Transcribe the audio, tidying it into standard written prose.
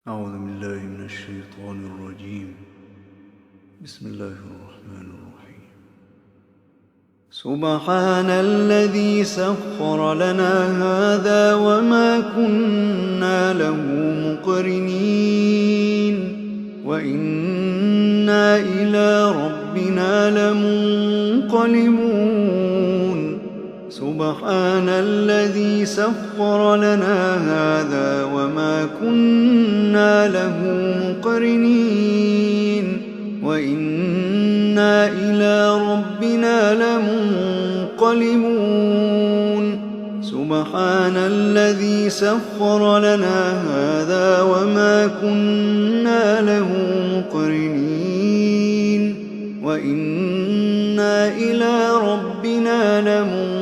أعوذ بالله من الشيطان الرجيم. بسم الله الرحمن الرحيم. سبحان الذي سخر لنا هذا وما كنا له مقرنين وإنا إلى ربنا لمنقلبون. سبحان الذي سخر لنا هذا وما كنا له مقرنين وإنا إلى ربنا لمنقلبون. سبحان الذي سخر لنا هذا وما كنا له مقرنين وإنا إلى ربنا لمنقلبون.